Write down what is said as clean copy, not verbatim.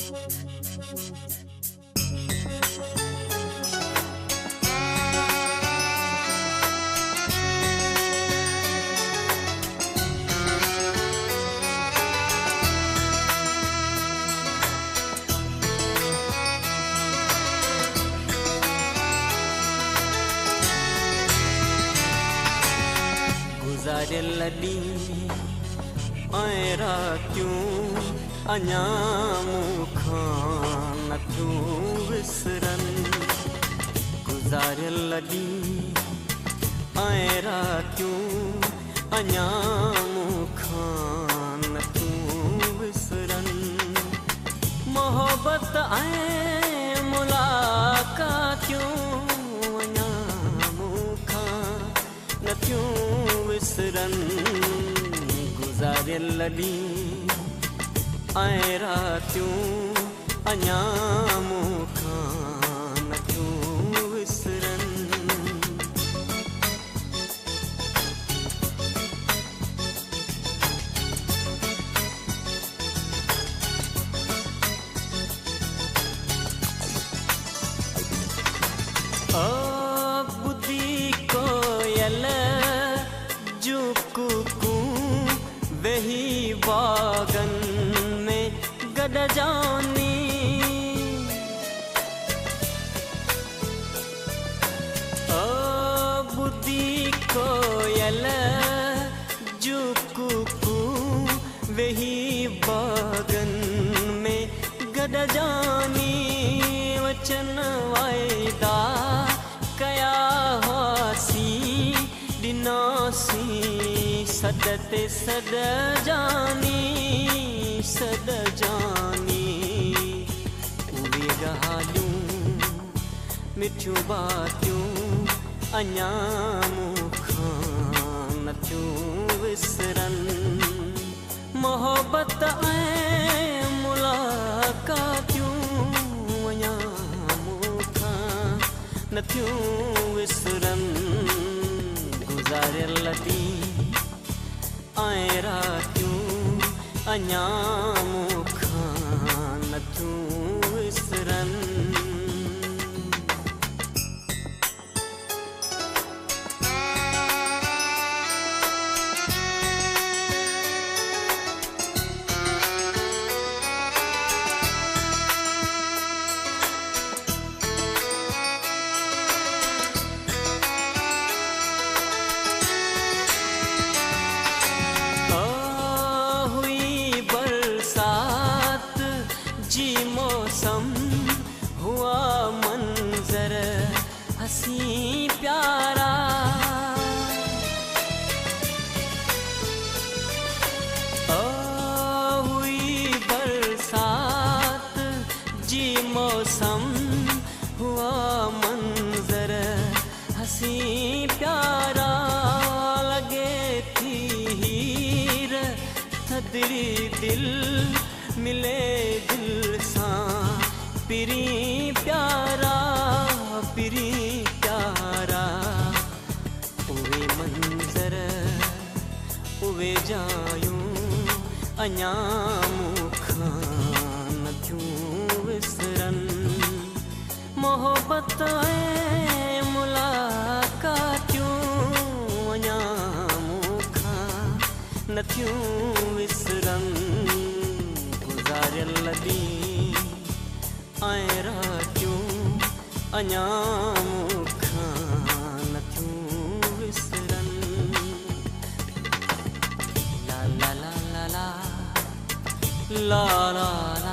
गुज़ारियल ॾींहं ऐं रातियूं अञा मूंखां नथियूं विसरनि। गुज़ारियल ॾींहं ऐं रातियूं अञा मूंखां नथियूं विसरनि। मोहबत ऐं मुलाक़ातियूं अञा मूंखां नथियूं विसरनि। गुज़ारियल ॾींहं ऐं रातियूं अञा मूंखां नथियूं विसरनि। ॿुधी कोयल जूं कूकूं वेही बाग़नि में गॾिजानी। ॿुधी कोयल जूं कूकूं वेही बाग़नि में गॾिजानी। वचन वाइदा कया हुआसीं ॾिनासीं सॾ ते सॾ जानी सॾ जानी। उहे ॻाल्हियूं मिठियूं बातियूं अञा मूंखां नथियूं विसरनि। मोहबत ऐं मुलाक़ातियूं अञा मूंखां नथियूं विसरनि। गुज़ारियल ॾींहं ऐं रातियूं अञा मूंखां नथियूं विसरनि। मौसम हुआ मंजर हसी प्यारा। हुई बरसात जी मौसम हुआ मंजर हसी प्यारा। लगे थी हीर थदरी दिल मिले दिल सां पिरी प्यारा पिरी प्यारा। उहे मंज़र उहे जायूं अञा मूंखां नथियूं विसरनि। मोहबत ऐं मुलाक़ातियूं अञा मूंखां नथियूं विसरनि। गुज़ारियल ॾींहं ऐं रातियूं अञा मूंखां नथियूं विसरनि। ला ला ला ला ला ला ला।